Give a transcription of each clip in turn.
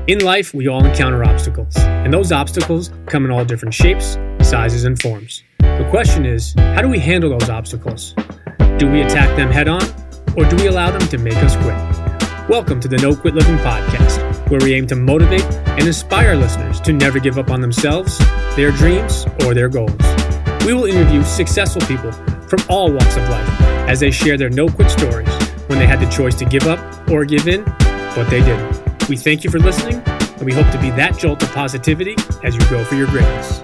In life, we all encounter obstacles, and those obstacles come in all different shapes, sizes, and forms. The question is, how do we handle those obstacles? Do we attack them head on, or do we allow them to make us quit? Welcome to the No Quit Living podcast, where we aim to motivate and inspire listeners to never give up on themselves, their dreams, or their goals. We will interview successful people from all walks of life as they share their no-quit stories when they had the choice to give up or give in, but they didn't. We thank you for listening, and we hope to be that jolt of positivity as you go for your greatness.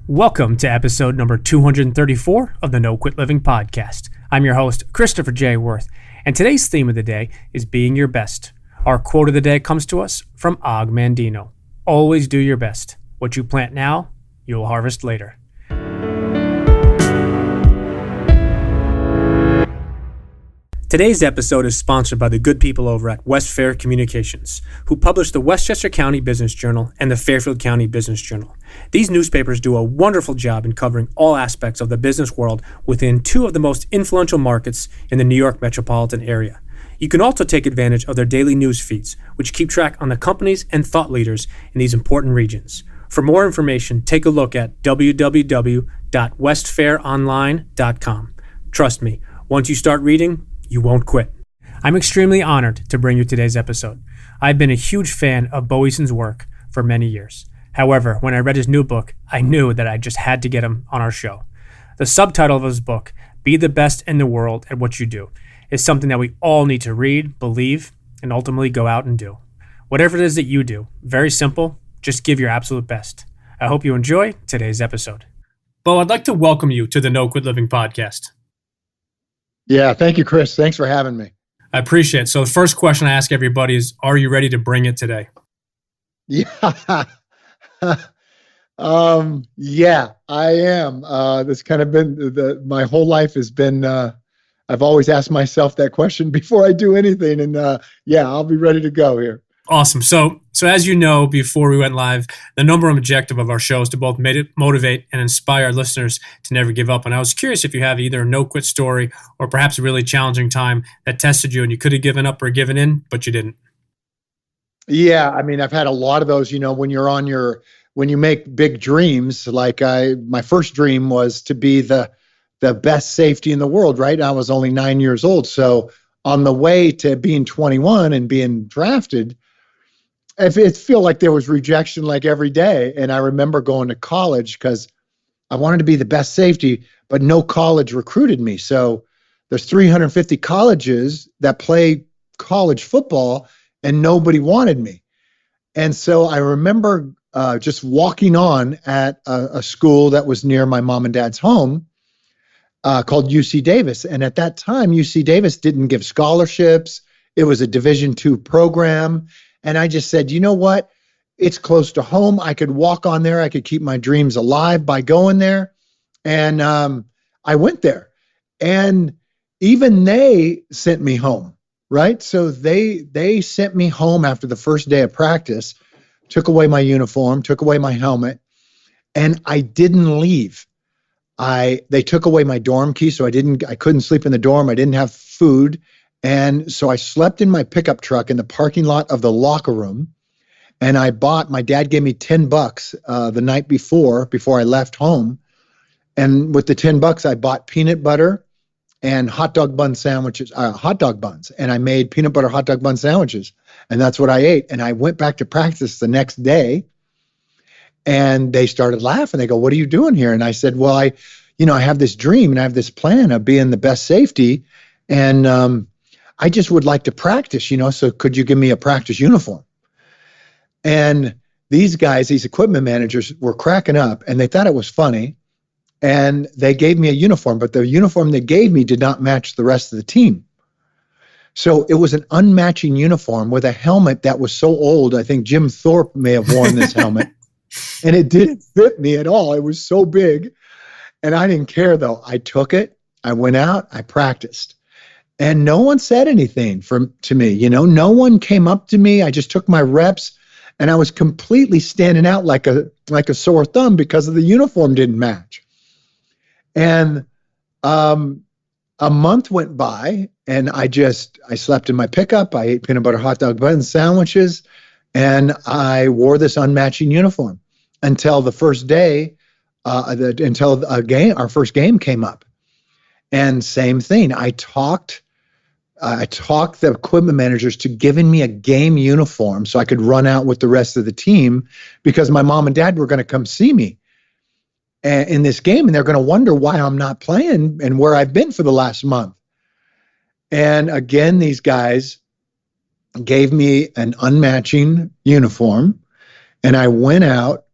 Welcome to episode number 234 of the No Quit Living podcast. I'm your host, Christopher J. Worth, and today's theme of the day is being your best. Our quote of the day comes to us from Og Mandino. Always do your best. What you plant now, you'll harvest later. Today's episode is sponsored by the good people over at West Fair Communications, who publish the Westchester County Business Journal and the Fairfield County Business Journal. These newspapers do a wonderful job in covering all aspects of the business world within two of the most influential markets in the New York metropolitan area. You can also take advantage of their daily news feeds, which keep track on the companies and thought leaders in these important regions. For more information, take a look at www.westfaironline.com. Trust me, once you start reading, you won't quit. I'm extremely honored to bring you today's episode. I've been a huge fan of Beason's work for many years. However, when I read his new book, I knew that I just had to get him on our show. The subtitle of his book, Be the Best in the World at What You Do, is something that we all need to read, believe, and ultimately go out and do. Whatever it is that you do, very simple, just give your absolute best. I hope you enjoy today's episode. Bo, I'd like to welcome you to the No Quit Living podcast. Yeah, thank you, Chris. Thanks for having me. I appreciate it. So the first question I ask everybody is, are you ready to bring it today? Yeah. Yeah, I am. That's kind of been my whole life has been, I've always asked myself that question before I do anything. And yeah, I'll be ready to go here. Awesome. So as you know, before we went live, the number one objective of our show is to both motivate and inspire listeners to never give up. And I was curious if you have either a no-quit story or perhaps a really challenging time that tested you and you could have given up or given in, but you didn't. Yeah, I mean, I've had a lot of those, when you're when you make big dreams, like my first dream was to be the best safety in the world, right? I was only 9 years old. So on the way to being 21 and being drafted, it felt like there was rejection like every day. And I remember going to college because I wanted to be the best safety, but no college recruited me. So there's 350 colleges that play college football and nobody wanted me. And so I remember just walking on at a school that was near my mom and dad's home called UC Davis. And at that time, UC Davis didn't give scholarships. It was a Division II program. And I just said, you know what? It's close to home. I could walk on there. I could keep my dreams alive by going there. And I went there. And even they sent me home, right? So they sent me home after the first day of practice, took away my uniform, took away my helmet, and I didn't leave. They took away my dorm key, so I couldn't sleep in the dorm. I didn't have food. And so I slept in my pickup truck in the parking lot of the locker room. And my dad gave me $10 the night before I left home. And with the $10, I bought peanut butter and hot dog buns. And I made peanut butter hot dog bun sandwiches. And that's what I ate. And I went back to practice the next day. And they started laughing. They go, "What are you doing here?" And I said, "Well, I have this dream and I have this plan of being the best safety. And I just would like to practice, so could you give me a practice uniform?" And these equipment managers were cracking up and they thought it was funny. And they gave me a uniform, but the uniform they gave me did not match the rest of the team. So it was an unmatching uniform with a helmet that was so old. I think Jim Thorpe may have worn this helmet. And it didn't fit me at all. It was so big. And I didn't care though. I took it. I went out. I practiced. And no one said anything to me. No one came up to me. I just took my reps and I was completely standing out like a sore thumb because of the uniform didn't match. And a month went by And I slept in my pickup. I ate peanut butter hot dog bun sandwiches, and I wore this unmatching uniform until the first day, until our first game came up. And same thing. I talked the equipment managers to giving me a game uniform so I could run out with the rest of the team, because my mom and dad were going to come see me in this game, and they're going to wonder why I'm not playing and where I've been for the last month. And again, these guys gave me an unmatching uniform, and I went out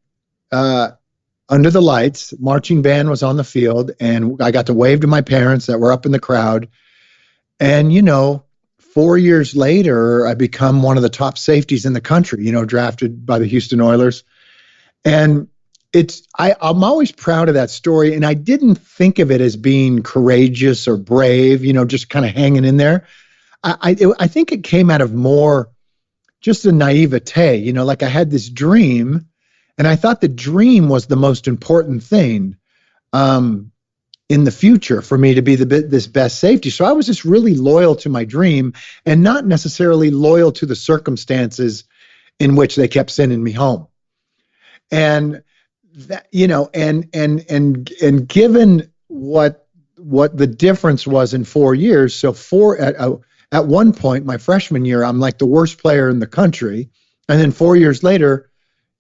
under the lights. Marching band was on the field, and I got to wave to my parents that were up in the crowd. And, 4 years later, I become one of the top safeties in the country, drafted by the Houston Oilers. And I'm always proud of that story. And I didn't think of it as being courageous or brave, just kind of hanging in there. I think it came out of more just a naivete, like I had this dream, and I thought the dream was the most important thing in the future for me to be this best safety. So I was just really loyal to my dream and not necessarily loyal to the circumstances in which they kept sending me home. And that, and given what the difference was in 4 years. So at one point, my freshman year, I'm like the worst player in the country. And then 4 years later,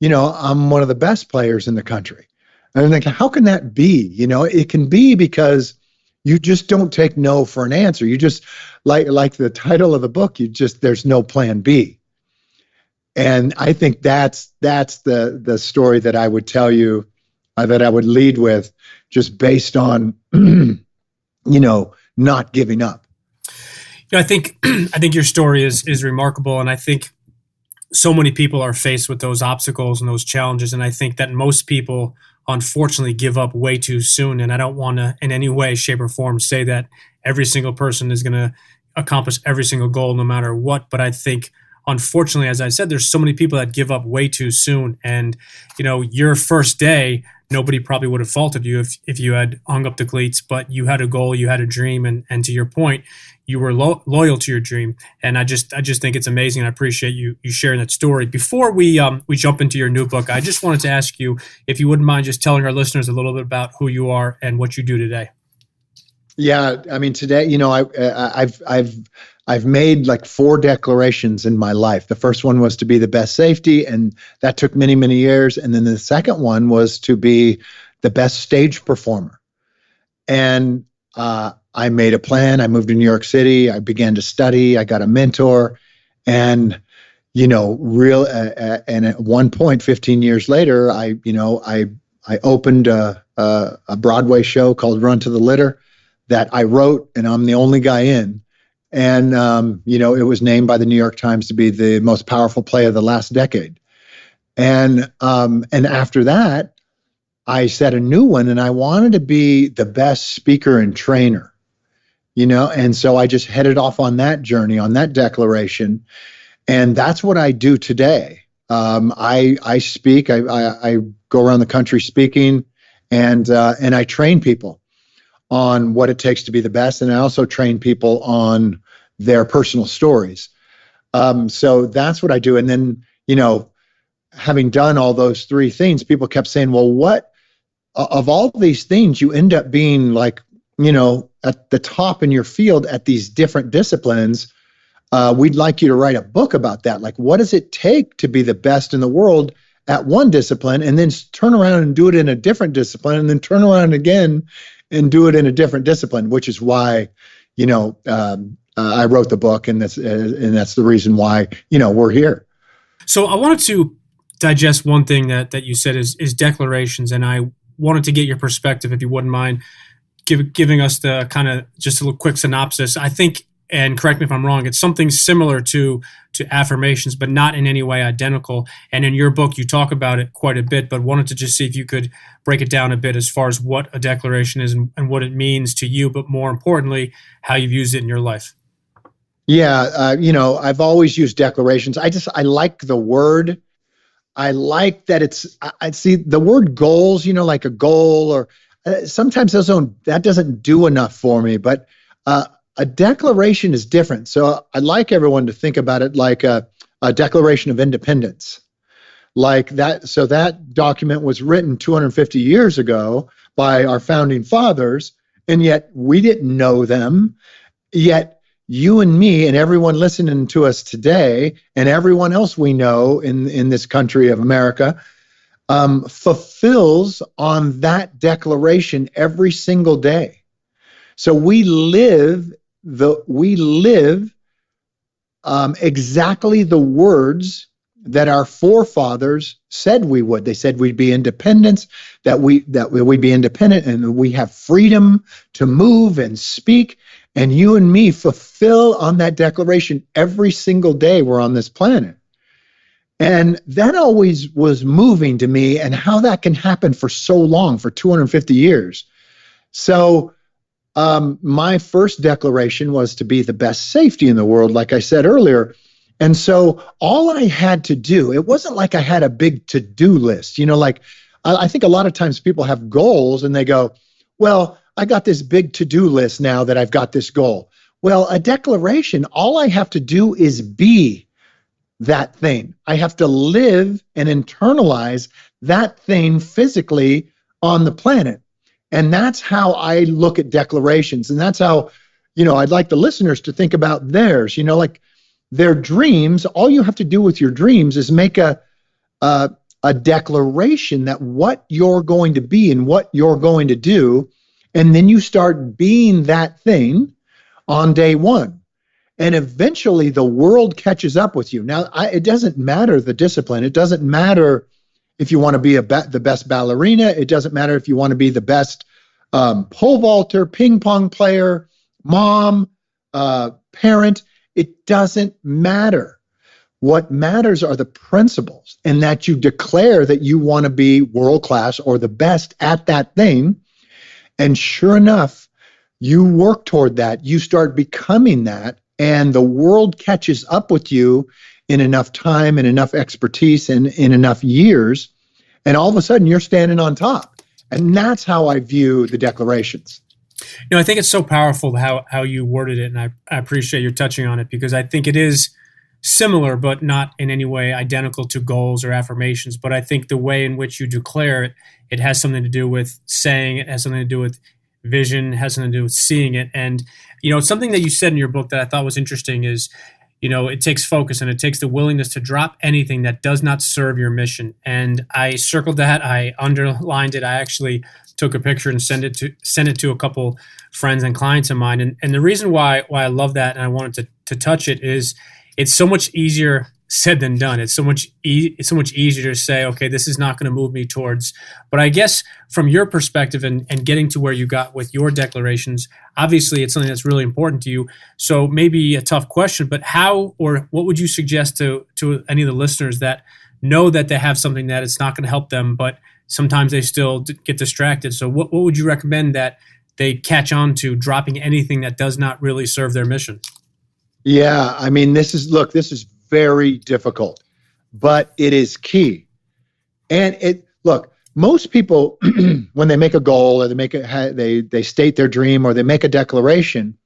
I'm one of the best players in the country. And I'm thinking, how can that be? It can be because you just don't take no for an answer. You just, like the title of the book, there's no plan B. And I think that's the story that I would tell you, that I would lead with, just based on, not giving up. I think your story is remarkable, and I think so many people are faced with those obstacles and those challenges, and I think that most people unfortunately give up way too soon. And I don't want to in any way, shape, or form say that every single person is going to accomplish every single goal no matter what. But I think, unfortunately, as I said, there's so many people that give up way too soon. And, your first day, nobody probably would have faulted you if you had hung up the cleats, but you had a goal, you had a dream. And to your point, you were loyal to your dream. And I just think it's amazing. I appreciate you sharing that story. Before we jump into your new book, I just wanted to ask you if you wouldn't mind just telling our listeners a little bit about who you are and what you do today. Yeah, I mean, today, I've made like 4 declarations in my life. The first one was to be the best safety, and that took many, many years. And then the second one was to be the best stage performer. And I made a plan. I moved to New York City. I began to study. I got a mentor, and and at one point, 15 years later, I opened a Broadway show called Run to the Litter that I wrote, and I'm the only guy in. And it was named by the New York Times to be the most powerful play of the last decade. And after that, I set a new one, and I wanted to be the best speaker and trainer. And so I just headed off on that journey, on that declaration. And that's what I do today. I speak, I go around the country speaking, and I train people on what it takes to be the best. And I also train people on their personal stories. So that's what I do. And then, having done all those 3 things, people kept saying, well, what of all these things, you end up being like, at the top in your field at these different disciplines. We'd like you to write a book about that. Like, what does it take to be the best in the world at one discipline, and then turn around and do it in a different discipline, and then turn around again and do it in a different discipline, which is why, I wrote the book, and that's the reason why, we're here. So I wanted to digest one thing that you said is declarations, and I wanted to get your perspective, if you wouldn't mind giving us the kind of just a little quick synopsis. I think, and correct me if I'm wrong, it's something similar to affirmations, but not in any way identical. And in your book, you talk about it quite a bit, but wanted to just see if you could break it down a bit as far as what a declaration is and what it means to you, but more importantly, how you've used it in your life. Yeah, I've always used declarations. I like the word. I like that I see the word goals, like a goal, or sometimes that doesn't do enough for me. But a declaration is different. So I'd like everyone to think about it like a Declaration of Independence. Like that. So that document was written 250 years ago by our founding fathers, and yet we didn't know them. Yet you and me and everyone listening to us today and everyone else we know in this country of America fulfills on that declaration every single day. So we live exactly the words that our forefathers said we would. They said we'd be independent, that we'd be independent and we have freedom to move and speak. And you and me fulfill on that declaration every single day we're on this planet. And that always was moving to me, and how that can happen for so long, for 250 years. So my first declaration was to be the best safety in the world, like I said earlier. And so all I had to do, it wasn't like I had a big to-do list. Like I think a lot of times people have goals and they go, well, I got this big to-do list now that I've got this goal. Well, a declaration, all I have to do is be that thing. I have to live and internalize that thing physically on the planet. And that's how I look at declarations. And that's how, I'd like the listeners to think about theirs, like their dreams. All you have to do with your dreams is make a declaration that what you're going to be and what you're going to do. And then you start being that thing on day one. And eventually the world catches up with you. Now, it doesn't matter the discipline. It doesn't matter if you want to be the best ballerina. It doesn't matter if you want to be the best pole vaulter, ping pong player, mom, parent. It doesn't matter. What matters are the principles, and that you declare that you want to be world class or the best at that thing. And sure enough, you work toward that. You start becoming that. And the world catches up with you in enough time and enough expertise and in enough years. And all of a sudden, you're standing on top. And that's how I view the declarations. I think it's so powerful how you worded it. And I appreciate you touching on it, because I think it is similar, but not in any way identical to goals or affirmations. But I think the way in which you declare it, it has something to do with saying it, has something to do with vision, has something to do with seeing it. And something that you said in your book that I thought was interesting is, it takes focus and it takes the willingness to drop anything that does not serve your mission. And I circled that, I underlined it, I actually took a picture and sent it to a couple friends and clients of mine. And the reason why I love that and I wanted to touch it is it's so much easier said than done. It's so much easier to say, okay, this is not going to move me towards. But I guess from your perspective and getting to where you got with your declarations, obviously it's something that's really important to you. So maybe a tough question, but how or what would you suggest to any of the listeners that know that they have something that it's not going to help them, but sometimes they still get distracted? So what would you recommend that they catch on to, dropping anything that does not really serve their mission? Yeah, I mean, this is very difficult, but it is key. And most people, when they make a goal or they state their dream or they make a declaration,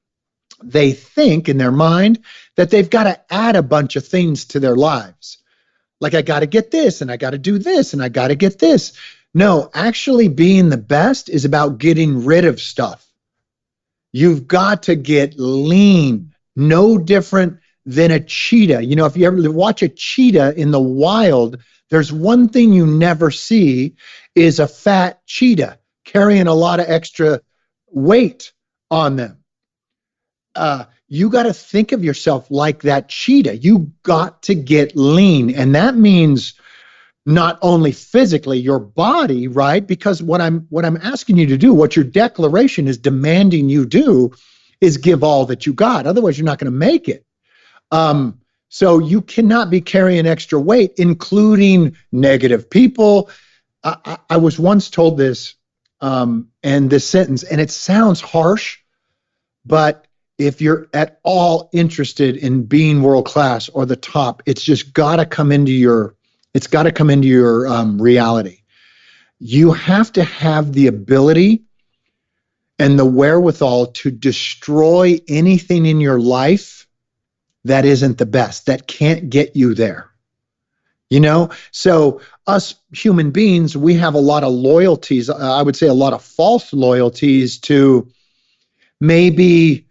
they think in their mind that they've got to add a bunch of things to their lives. Like, I got to get this and I got to do this and I got to get this. No, actually being the best is about getting rid of stuff. You've got to get lean, no different than a cheetah. If you ever watch a cheetah in the wild, there's one thing you never see is a fat cheetah carrying a lot of extra weight on them. You got to think of yourself like that cheetah. You got to get lean. And that means not only physically, your body, right? Because what I'm asking you to do, what your declaration is demanding you do, is give all that you got. Otherwise, you're not going to make it. So you cannot be carrying extra weight, including negative people. I was once told this, and this sentence, and it sounds harsh, but if you're at all interested in being world class or the top, it's just got to come into your reality. You have to have the ability and the wherewithal to destroy anything in your life that isn't the best, that can't get you there. So us human beings, we have a lot of loyalties. I would say a lot of false loyalties to maybe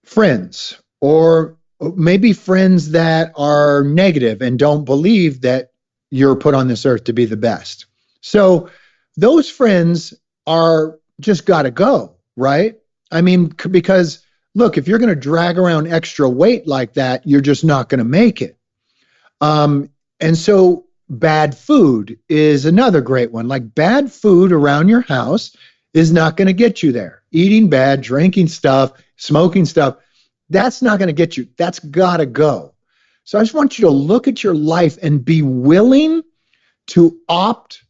friends, or maybe friends that are negative and don't believe that you're put on this earth to be the best. So those friends are just got to go, right? I mean, because look, if you're going to drag around extra weight like that, you're just not going to make it. And so bad food is another great one. Like, bad food around your house is not going to get you there. Eating bad, drinking stuff, smoking stuff, that's not going to get you. That's got to go. So I just want you to look at your life and be willing to opt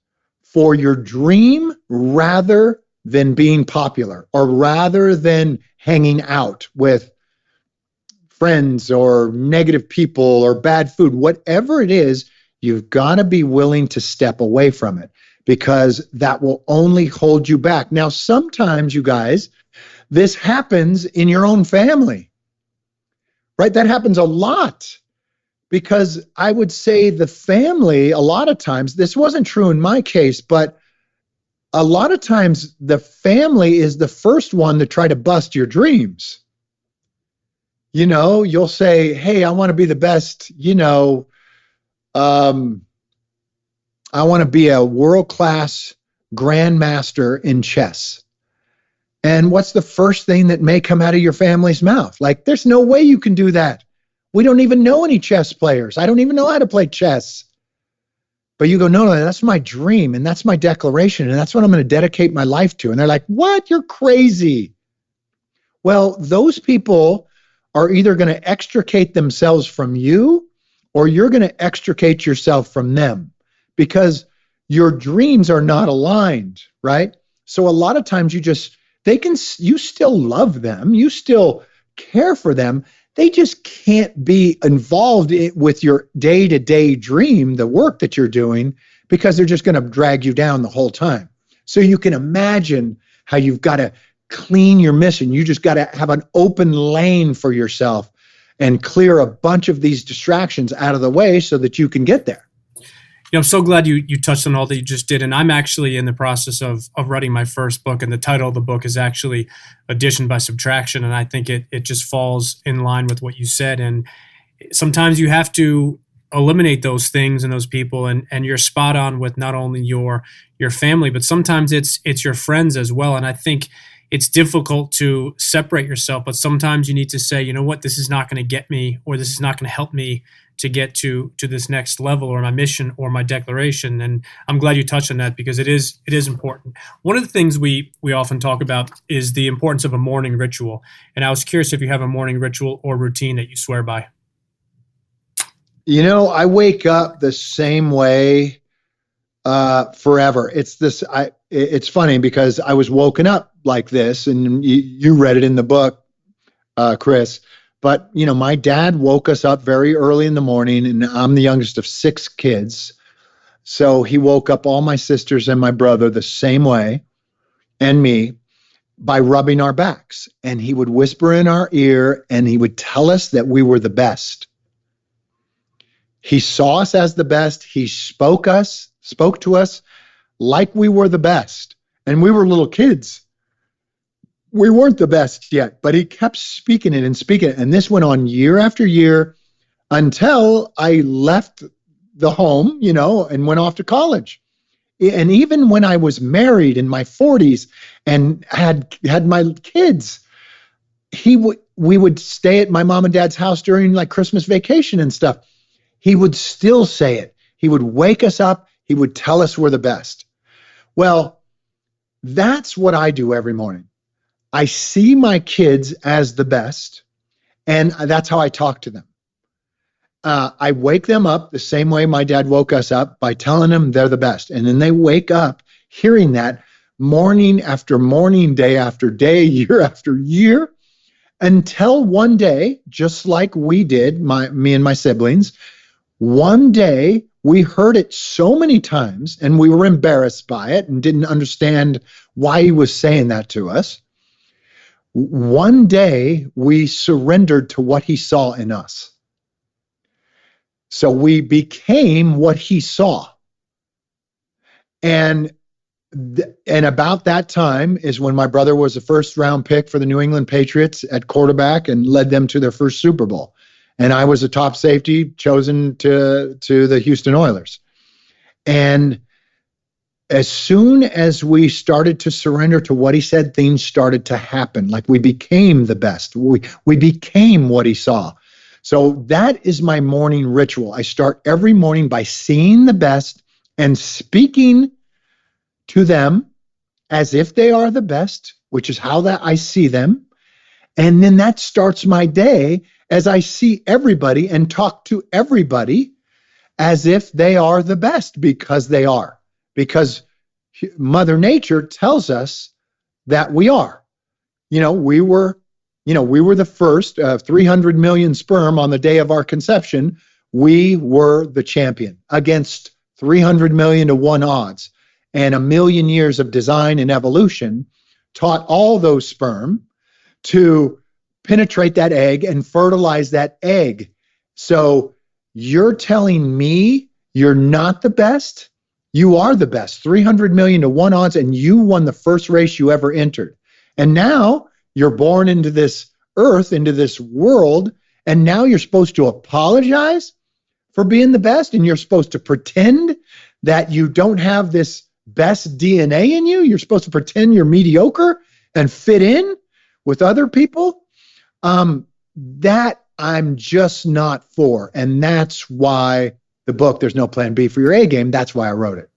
for your dream rather than being popular, or rather than hanging out with friends or negative people or bad food. Whatever it is, you've got to be willing to step away from it, because that will only hold you back. Now, sometimes, you guys, this happens in your own family, right? That happens a lot, because I would say the family, a lot of times, this wasn't true in my case, but a lot of times the family is the first one to try to bust your dreams. You'll say, hey, I want to be the best, I want to be a world-class grandmaster in chess. And what's the first thing that may come out of your family's mouth? Like, there's no way you can do that. We don't even know any chess players. I don't even know how to play chess. But you go, no, that's my dream, and that's my declaration, and that's what I'm going to dedicate my life to. And they're like, what? You're crazy. Well, those people are either going to extricate themselves from you, or you're going to extricate yourself from them, because your dreams are not aligned, right? So a lot of times you still love them, you still care for them. They just can't be involved with your day-to-day dream, the work that you're doing, because they're just going to drag you down the whole time. So you can imagine how you've got to clean your mission. You just got to have an open lane for yourself and clear a bunch of these distractions out of the way so that you can get there. I'm so glad you touched on all that you just did. And I'm actually in the process of writing my first book. And the title of the book is actually Addition by Subtraction. And I think it just falls in line with what you said. And sometimes you have to eliminate those things and those people. And you're spot on with not only your family, but sometimes it's your friends as well. And I think it's difficult to separate yourself, but sometimes you need to say, you know what, this is not going to get me, or this is not going to help me to get to this next level, or my mission, or my declaration. And I'm glad you touched on that, because it is important. One of the things we often talk about is the importance of a morning ritual. And I was curious if you have a morning ritual or routine that you swear by. I wake up the same way forever. It's funny, because I was woken up like this, and you read it in the book, Chris. But, my dad woke us up very early in the morning, and I'm the youngest of 6 kids. So he woke up all my sisters and my brother the same way, and me, by rubbing our backs. And he would whisper in our ear, and he would tell us that we were the best. He saw us as the best. He spoke to us like we were the best. And we were little kids. We weren't the best yet, but he kept speaking it and speaking it. And this went on year after year until I left the home, and went off to college. And even when I was married in my 40s and had my kids, we would stay at my mom and dad's house during like Christmas vacation and stuff. He would still say it. He would wake us up. He would tell us we're the best. Well, that's what I do every morning. I see my kids as the best, and that's how I talk to them. I wake them up the same way my dad woke us up, by telling them they're the best. And then they wake up hearing that morning after morning, day after day, year after year, until one day, just like we did, me and my siblings, one day we heard it so many times and we were embarrassed by it and didn't understand why he was saying that to us. One day we surrendered to what he saw in us. So we became what he saw. And about that time is when my brother was a first-round pick for the New England Patriots at quarterback and led them to their first Super Bowl. And I was a top safety chosen to the Houston Oilers. And as soon as we started to surrender to what he said, things started to happen. Like we became the best. We became what he saw. So that is my morning ritual. I start every morning by seeing the best and speaking to them as if they are the best, which is how that I see them. And then that starts my day as I see everybody and talk to everybody as if they are the best, because they are. Because Mother Nature tells us that we are. We were the first 300 million sperm on the day of our conception. We were the champion against 300 million to 1 odds. And a million years of design and evolution taught all those sperm to penetrate that egg and fertilize that egg. So you're telling me you're not the best? You are the best. 300 million to 1 odds, and you won the first race you ever entered. And now you're born into this earth, into this world, and now you're supposed to apologize for being the best, and you're supposed to pretend that you don't have this best DNA in you. You're supposed to pretend you're mediocre and fit in with other people. That I'm just not for. And that's why the book, There's No Plan B for Your A Game, that's why I wrote it.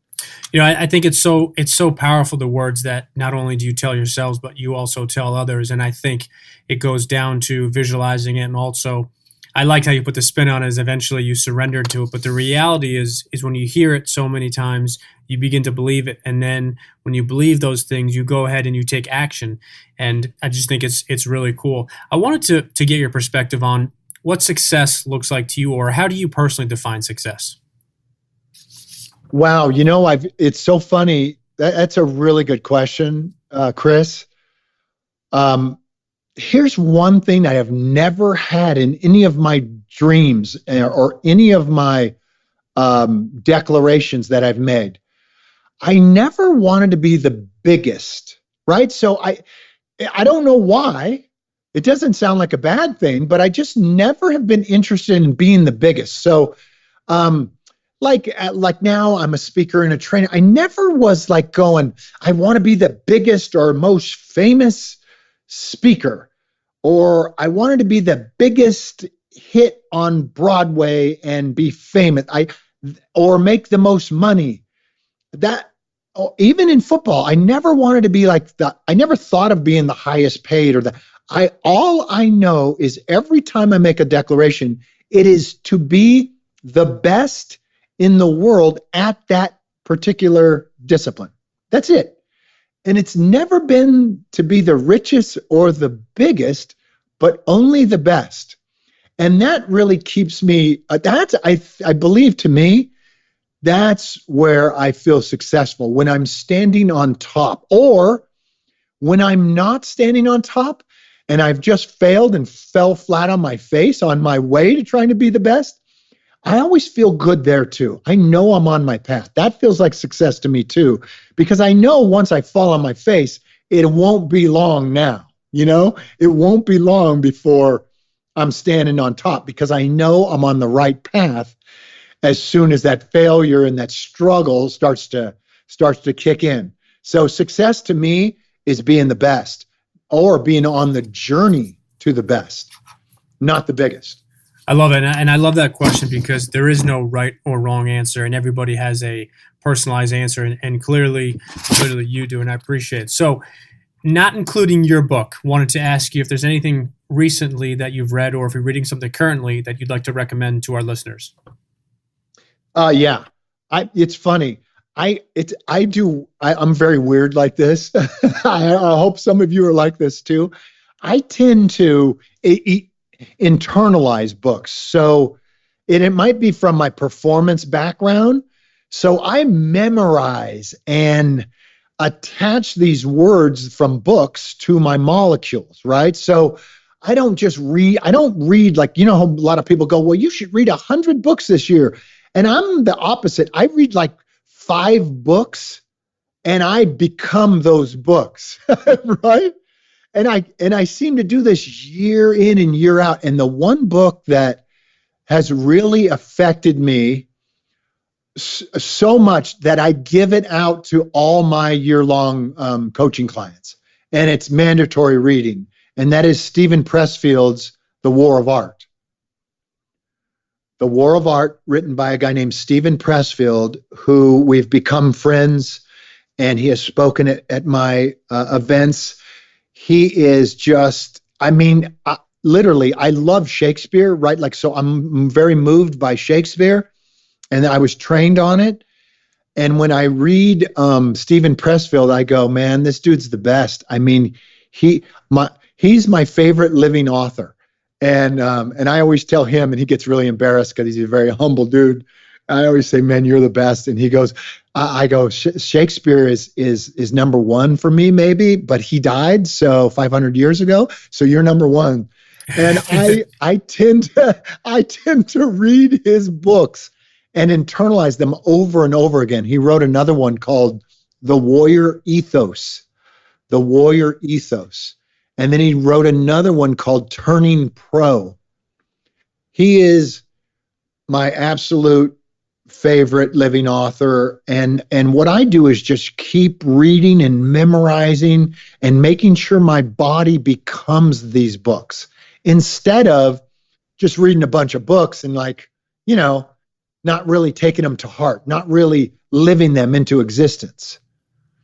I think it's so powerful, the words that not only do you tell yourselves, but you also tell others. And I think it goes down to visualizing it. And also, I liked how you put the spin on it, as eventually you surrendered to it. But the reality is when you hear it so many times, you begin to believe it. And then when you believe those things, you go ahead and you take action. And I just think it's really cool. I wanted to get your perspective on what success looks like to you, or how do you personally define success? Wow, it's so funny. That's a really good question, Chris. Here's one thing I have never had in any of my dreams or any of my declarations that I've made. I never wanted to be the biggest, right? So I don't know why. It doesn't sound like a bad thing, but I just never have been interested in being the biggest. So, like now I'm a speaker and a trainer. I never was like going, I want to be the biggest or most famous speaker, or I wanted to be the biggest hit on Broadway and be famous, or make the most money. That even in football, I never wanted to be like I never thought of being the highest paid or all I know is every time I make a declaration, it is to be the best in the world at that particular discipline. That's it. And it's never been to be the richest or the biggest, but only the best. And that really keeps me, I believe, to me, that's where I feel successful, when I'm standing on top, or when I'm not standing on top and I've just failed and fell flat on my face on my way to trying to be the best. I always feel good there too. I know I'm on my path. That feels like success to me too, because I know once I fall on my face, it won't be long now. It won't be long before I'm standing on top, because I know I'm on the right path as soon as that failure and that struggle starts to kick in. So success to me is being the best, or being on the journey to the best, not the biggest. I love it. And I love that question, because there is no right or wrong answer, and everybody has a personalized answer. And clearly you do. And I appreciate it. So, not including your book, wanted to ask you if there's anything recently that you've read, or if you're reading something currently that you'd like to recommend to our listeners. Yeah. It's funny. I'm very weird like this. I hope some of you are like this too. I tend to internalize books. So and it might be from my performance background. So I memorize and attach these words from books to my molecules, right? So I don't just read, I don't read like, how a lot of people go, well, you should read 100 books this year. And I'm the opposite. I read like 5 books and I become those books, right? And I seem to do this year in and year out. And the one book that has really affected me so much that I give it out to all my year-long coaching clients, and it's mandatory reading, and that is Stephen Pressfield's The War of Art. The War of Art, written by a guy named Stephen Pressfield, who we've become friends, and he has spoken at my events. He is just, literally, I love Shakespeare, right? Like, so I'm very moved by Shakespeare, and I was trained on it. And when I read Stephen Pressfield, I go, man, this dude's the best. I mean, he's my favorite living author. And I always tell him, and he gets really embarrassed because he's a very humble dude. I always say, man, you're the best. And he goes, I go, Shakespeare is number one for me, maybe, but he died 500 years ago. So you're number one. And I tend to read his books and internalize them over and over again. He wrote another one called The Warrior Ethos. The Warrior Ethos. And then he wrote another one called Turning Pro. He is my absolute favorite living author. And what I do is just keep reading and memorizing and making sure my body becomes these books instead of just reading a bunch of books and not really taking them to heart, not really living them into existence.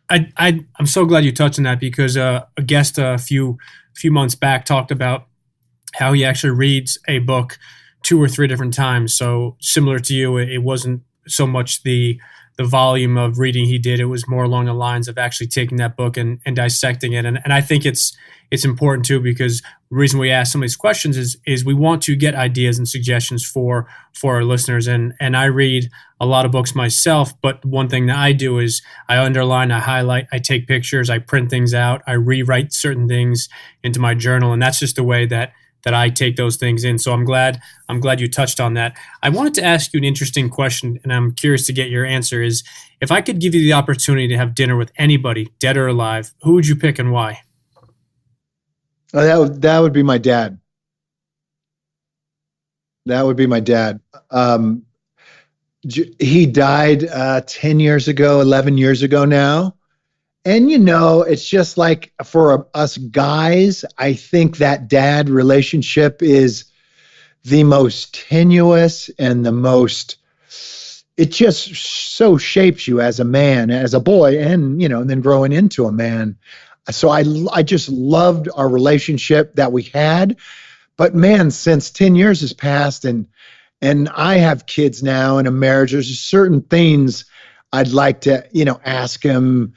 I'm so glad you touched on that, because a guest a few months back talked about how he actually reads a book 2 or 3 different times. So similar to you, it wasn't so much the volume of reading he did. It was more along the lines of actually taking that book and dissecting it. And I think it's important too, because the reason we ask some of these questions is we want to get ideas and suggestions for our listeners. And I read a lot of books myself, but one thing that I do is I underline, I highlight, I take pictures, I print things out, I rewrite certain things into my journal. And that's just the way that I take those things in. So I'm glad you touched on that. I wanted to ask you an interesting question, and I'm curious to get your answer, is if I could give you the opportunity to have dinner with anybody, dead or alive, who would you pick and why? That would be my dad. That would be my dad. He died 10 years ago, 11 years ago now. And, it's just like for us guys, I think that dad relationship is the most tenuous and it just so shapes you as a man, as a boy, and, and then growing into a man. So I just loved our relationship that we had. But man, since 10 years has passed and I have kids now and a marriage, there's just certain things I'd like to, ask him,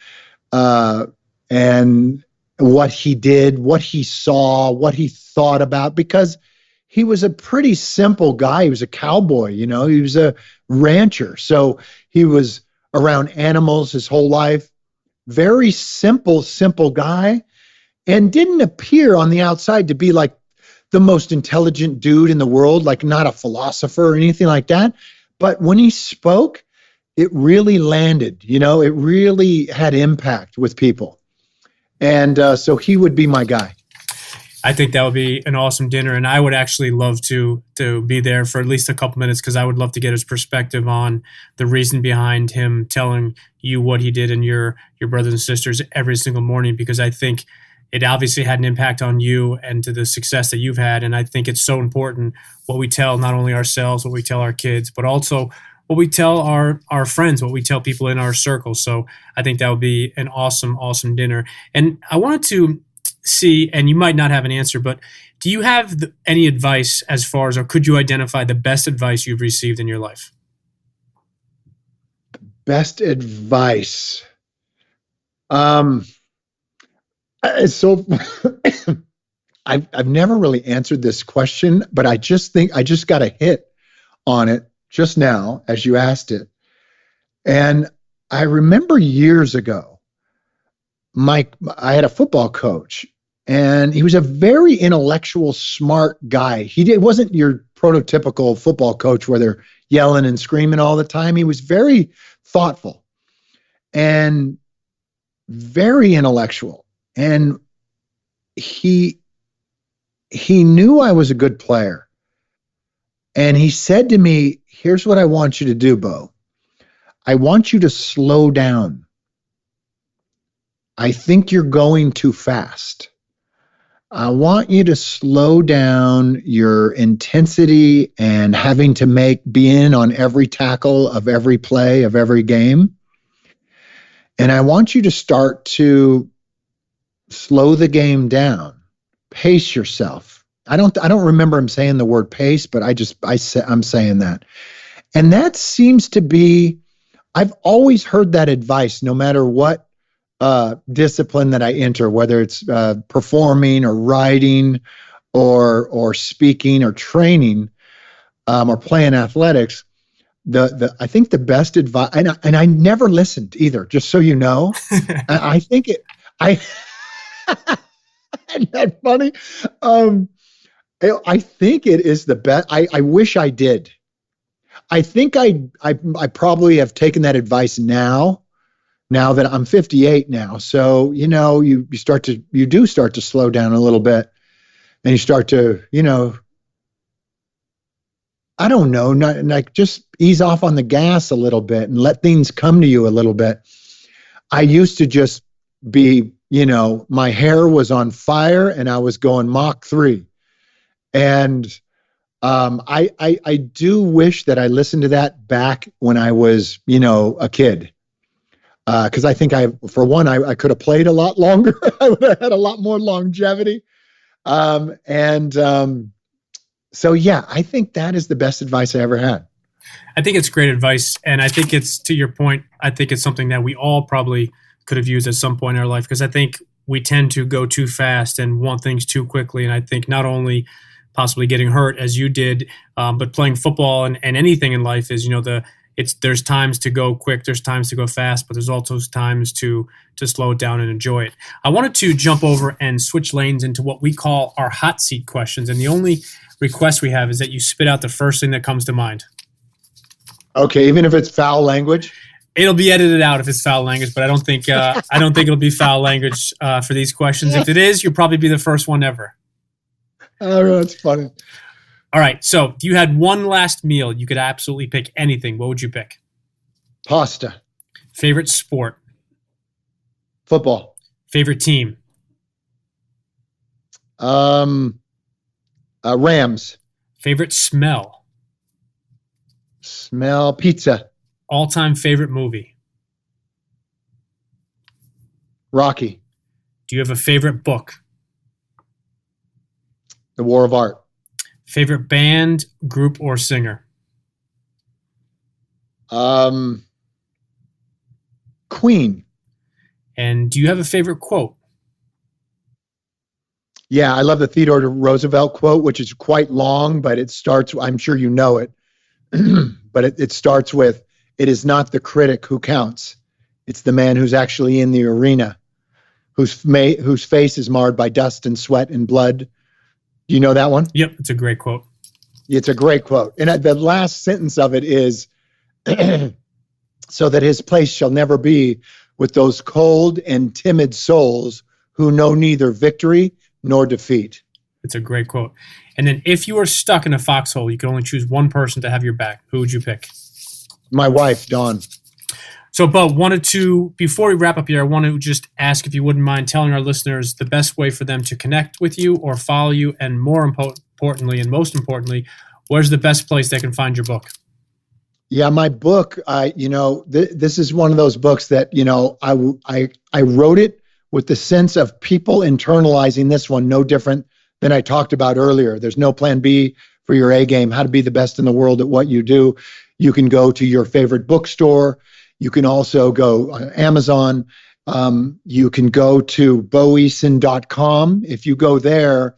and what he did, what he saw, what he thought about, because he was a pretty simple guy. He was a cowboy, he was a rancher. So he was around animals his whole life. Very simple guy, and didn't appear on the outside to be like the most intelligent dude in the world, like not a philosopher or anything like that. But when he spoke, it really landed, it really had impact with people. And so he would be my guy. I think that would be an awesome dinner, and I would actually love to be there for at least a couple minutes, because I would love to get his perspective on the reason behind him telling you what he did and your brothers and sisters every single morning, because I think it obviously had an impact on you and to the success that you've had. And I think it's so important what we tell not only ourselves, what we tell our kids, but also what we tell our friends, what we tell people in our circle. So I think that would be an awesome, awesome dinner. And I wanted to see, and you might not have an answer, but do you have any advice as far as, or could you identify the best advice you've received in your life? Best advice. So I've never really answered this question, but I just think I just got a hit on it just now as you asked it. And I remember years ago, I had a football coach, and he was a very intellectual, smart guy. Wasn't your prototypical football coach where they're yelling and screaming all the time. He was very thoughtful and very intellectual. And he knew I was a good player. And he said to me, here's what I want you to do, Bo. I want you to slow down. I think you're going too fast. I want you to slow down your intensity and having to be in on every tackle of every play of every game. And I want you to start to slow the game down, pace yourself. I don't remember him saying the word pace, but I'm saying that. And that seems to be, I've always heard that advice, no matter what discipline that I enter, whether it's performing or writing or speaking or training or playing athletics. I think the best advice, and I never listened either, just so you know. I think it, isn't that funny? I think it is the best. I wish I did. I think I probably have taken that advice now that I'm 58 now. So, you do start to slow down a little bit, and you start to, I don't know, like just ease off on the gas a little bit and let things come to you a little bit. I used to just be, my hair was on fire and I was going Mach 3. And I do wish that I listened to that back when I was, a kid. Because I think I could have played a lot longer. I would have had a lot more longevity. So yeah, I think that is the best advice I ever had. I think it's great advice. And I think it's, to your point, I think it's something that we all probably could have used at some point in our life, because I think we tend to go too fast and want things too quickly. And I think not only possibly getting hurt as you did, but playing football and anything in life is, there's times to go quick, there's times to go fast, but there's also times to slow it down and enjoy it. I wanted to jump over and switch lanes into what we call our hot seat questions. And the only request we have is that you spit out the first thing that comes to mind. Okay, even if it's foul language? It'll be edited out if it's foul language, but I don't think it'll be foul language for these questions. If it is, you'll probably be the first one ever. Oh, that's funny. All right, so if you had one last meal, you could absolutely pick anything. What would you pick? Pasta. Favorite sport? Football. Favorite team? Rams. Favorite smell? Smell pizza. All-time favorite movie? Rocky. Do you have a favorite book? The War of Art. Favorite band, group, or singer? Queen. And do you have a favorite quote? Yeah, I love the Theodore Roosevelt quote, which is quite long, but it starts, I'm sure you know it, but it starts with, "It is not the critic who counts. It's the man who's actually in the arena, whose face is marred by dust and sweat and blood." Do you know that one? Yep, it's a great quote. It's a great quote. And the last sentence of it is, "So that his place shall never be with those cold and timid souls who know neither victory nor defeat." It's a great quote. And then if you were stuck in a foxhole, you could only choose one person to have your back. Who would you pick? My wife, Dawn. So, Bo, before we wrap up here, I want to just ask if you wouldn't mind telling our listeners the best way for them to connect with you or follow you, and most importantly, where's the best place they can find your book? Yeah, my book, this is one of those books that, I wrote it with the sense of people internalizing this one no different than I talked about earlier. There's no plan B for your A game, how to be the best in the world at what you do. You can go to your favorite bookstore. You can also go on Amazon. You can go to Beason.com. If you go there,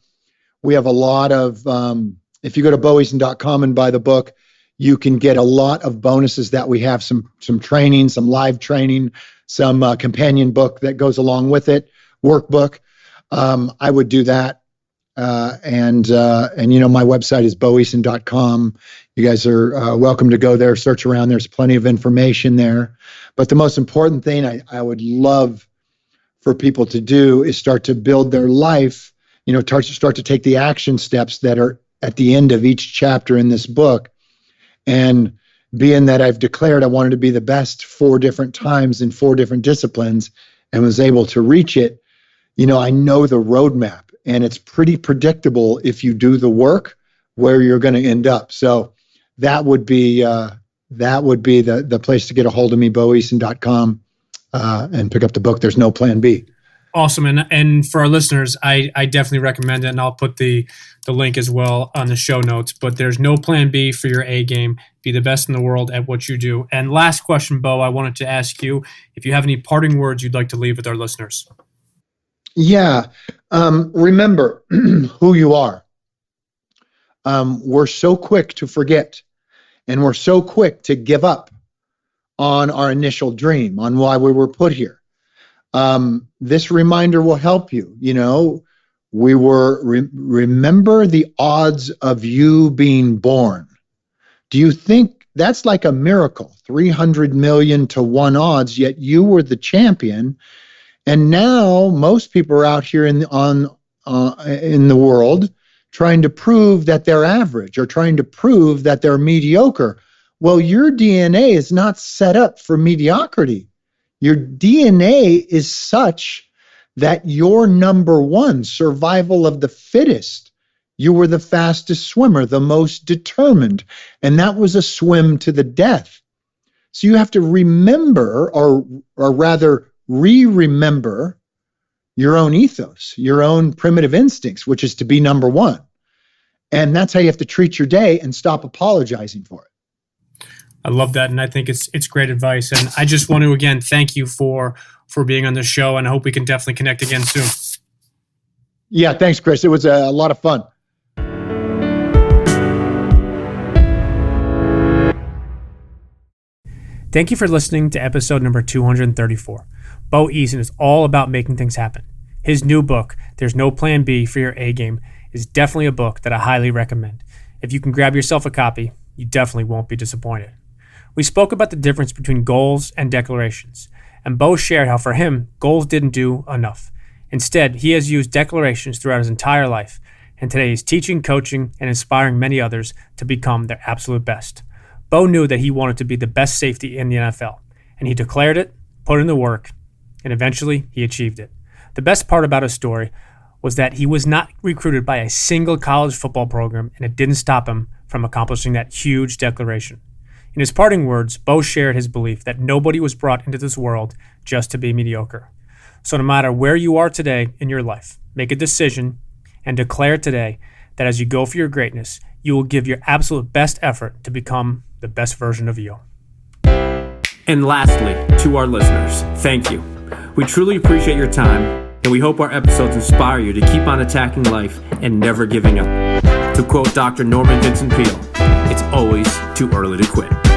we have a lot of, if you go to Beason.com and buy the book, you can get a lot of bonuses that we have, some training, some live training, some companion book that goes along with it, workbook. I would do that. And my website is beason.com. You guys are welcome to go there, search around. There's plenty of information there. But the most important thing I would love for people to do is start to build their life, start to take the action steps that are at the end of each chapter in this book. And being that I've declared I wanted to be the best 4 different times in 4 different disciplines and was able to reach it, I know the roadmap. And it's pretty predictable if you do the work where you're going to end up. So that would be the place to get a hold of me, beason.com, and pick up the book. There's no plan B. Awesome. And for our listeners, I definitely recommend it, and I'll put the link as well on the show notes. But there's no plan B for your A game. Be the best in the world at what you do. And last question, Bo, I wanted to ask you if you have any parting words you'd like to leave with our listeners. Yeah. Remember who you are. We're so quick to forget, and we're so quick to give up on our initial dream, on why we were put here. This reminder will help you. Remember the odds of you being born. Do you think that's like a miracle? 300 million to 1 odds, yet you were the champion. And now most people are out here in the world trying to prove that they're average or trying to prove that they're mediocre. Well, your DNA is not set up for mediocrity. Your DNA is such that you're number one, survival of the fittest. You were the fastest swimmer, the most determined, and that was a swim to the death. So you have to remember, or rather remember your own ethos, your own primitive instincts, which is to be number one. And that's how you have to treat your day and stop apologizing for it. I love that, and I think it's great advice. And I just want to, again, thank you for being on the show, and I hope we can definitely connect again soon. Yeah, thanks, Chris. It was a lot of fun. Thank you for listening to episode number 234. Bo Eason is all about making things happen. His new book, There's No Plan B for Your A Game, is definitely a book that I highly recommend. If you can grab yourself a copy, you definitely won't be disappointed. We spoke about the difference between goals and declarations, and Bo shared how for him, goals didn't do enough. Instead, he has used declarations throughout his entire life, and today he's teaching, coaching, and inspiring many others to become their absolute best. Bo knew that he wanted to be the best safety in the NFL, and he declared it, put in the work, and eventually he achieved it. The best part about his story was that he was not recruited by a single college football program, and it didn't stop him from accomplishing that huge declaration. In his parting words, Bo shared his belief that nobody was brought into this world just to be mediocre. So no matter where you are today in your life, make a decision and declare today that as you go for your greatness, you will give your absolute best effort to become the best version of you. And lastly, to our listeners, thank you. We truly appreciate your time, and we hope our episodes inspire you to keep on attacking life and never giving up. To quote Dr. Norman Vincent Peale, it's always too early to quit.